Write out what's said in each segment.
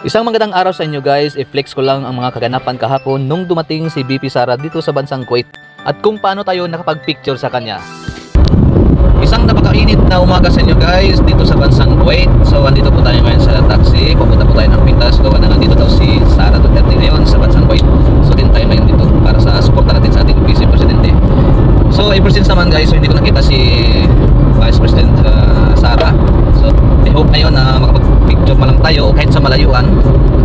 Isang magandang araw sa inyo guys, i-flex ko lang ang mga kaganapan kahapon nung dumating si BP Sara dito sa bansang Kuwait at kung paano tayo nakapag-picture sa kanya. Isang napakainit na umaga sa inyo guys dito sa bansang Kuwait. So andito po tayo ngayon sa taxi, papunta po tayo ng Pintas. Gawa na nandito daw si Sara Duterte ngayon sa bansang Kuwait. So din tayo ngayon dito para sa suporta natin sa ating Vice Presidente. So ever since naman guys, so hindi ko nakita si Vice President Sara. So I hope ngayon na makapag-picture man lang tayo o kahit sa malayuan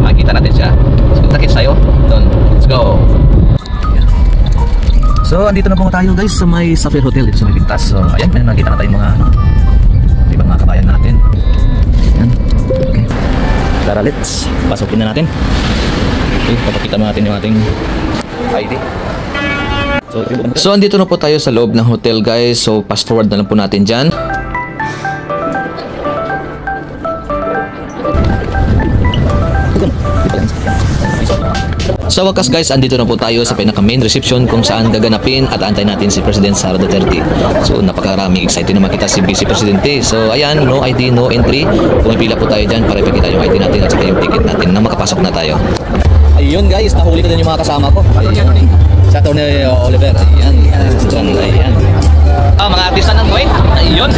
makikita natin siya. So kita-kits tayo doon. Let's go. So andito na po tayo guys sa may Sapphire Hotel dito sa may Pintas. So ayan, may nakita na tayong mga ibang mga kabayan natin. Ayan. Okay. Tara, let's pasukin na natin. Okay, papakita natin yung ating ID. So andito na po tayo sa loob ng hotel guys. So fast forward na lang po natin dyan. Sa wakas guys, andito na po tayo sa pinaka main reception kung saan gaganapin at antay natin si President Sara Duterte. So napakaraming excited na makita si Vice Presidente. So ayan, no ID, no entry. Pumipila po tayo dyan para ipakita yung ID natin at saka yung ticket natin na makapasok na tayo. Ayun guys, nahuli ko din yung mga kasama ko. Ayun. Sa ni Oliver. Ayan. Ayan. Mga artista ng Kuwait. Ayun.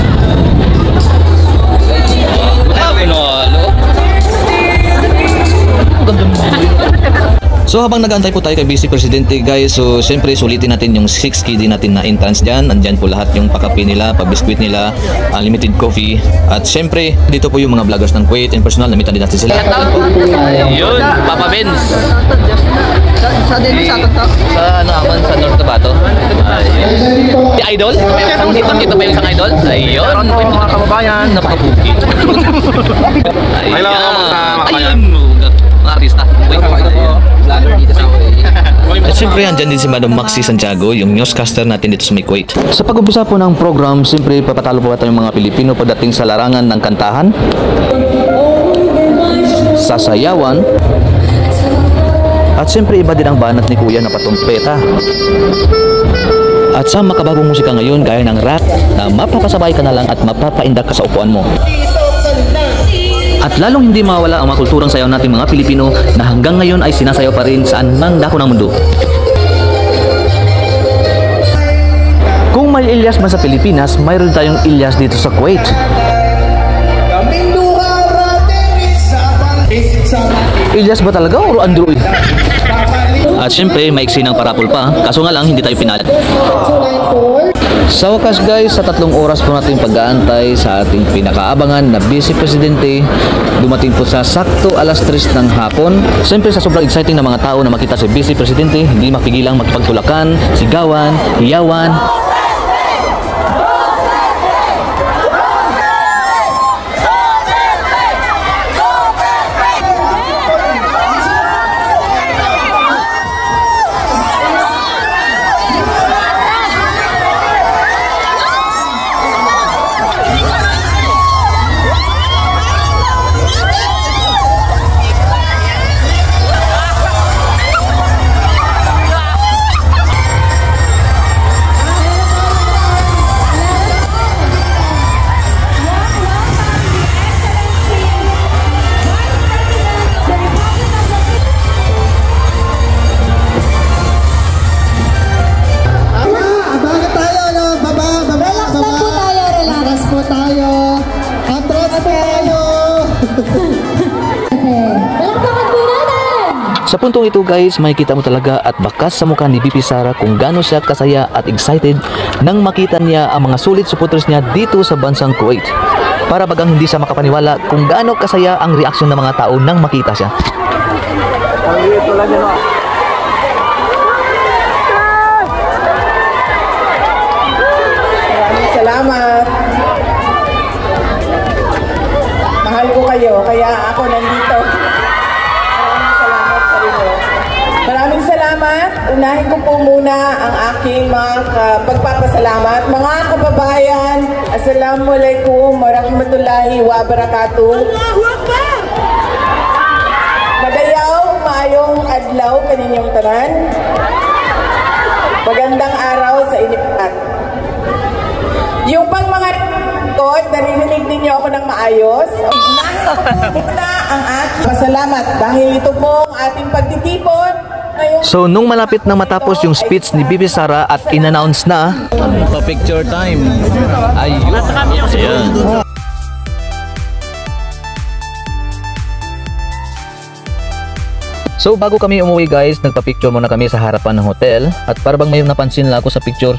Pinolo. So habang nag-aantay po tayo kay Vice Presidente guys, so syempre sulitin natin yung 6 KD natin na entrance dyan. Andyan po lahat yung pakape nila, pabiskwit nila, unlimited coffee. At syempre dito po yung mga vloggers ng Kuwait and personal, namitan din natin sila. Ayun, Papa Benz. Sa ano aman, sa North Cotabato. Si Idol? Dito pa yung isang Idol? Ayun. Karoon po yung mga kababayan, napakapuki. Ayun, mga artista. At syempre andyan din si Madam Maxi Santiago, yung newscaster natin dito sa may Kuwait. Sa pag-umpisa po ng program, syempre papatalo po tayong mga Pilipino pagdating sa larangan ng kantahan, sasayawan, at syempre iba din ang banat ni Kuya na patumpeta. At sa makabagong musika ngayon, gaya ng rap na mapapasabay ka na lang at mapapaindak ka sa upuan mo. At lalong hindi mawala ang mga kulturang sayaw natin mga Pilipino na hanggang ngayon ay sinasayaw pa rin saan mang dako ng mundo. Kung may Ilyas man sa Pilipinas, mayroon tayong Ilyas dito sa Kuwait. Ilyas ba talaga o Android? At syempre, maiksi ng parapol pa, kaso nga lang hindi tayo pinalad. Sa wakas guys, sa 3 oras po natin pag-aantay sa ating pinakaabangan na Vice Presidente, dumating po sa sakto alas 3 ng hapon. Siyempre sa sobrang exciting na mga tao na makita si Vice Presidente, hindi mapigilang magpagtulakan, sigawan, hiyawan. Sa puntong ito guys, makikita mo talaga at bakas sa mukha ni BP Sara kung gaano siya kasaya at excited nang makita niya ang mga solid supporters niya dito sa bansang Kuwait. Para bagang hindi siya makapaniwala kung gaano kasaya ang reaksyon ng mga tao nang makita siya. Maraming salamat. Mahal ko kayo, kaya ako nandito. Maraming salamat. Unahin ko po muna ang aking mga pagpapasalamat. Mga kababayan, Assalamualaikum warahmatullahi wabarakatuh. Magayaw, maayong adlaw kaninyong tanan. Magandang araw sa inyo lahat. Yung pang mga naririnig ninyo ako ng maayos. Muna ang aking Salamat dahil ito po ang ating pagtitipon ngayong... So nung malapit na matapos yung speech ni BP Sara at in-announce na pa-picture time. Ayun. Ayan. So bago kami umuwi guys, nagpa-picture muna kami sa harapan ng hotel at para bang may napansin lang ako sa picture.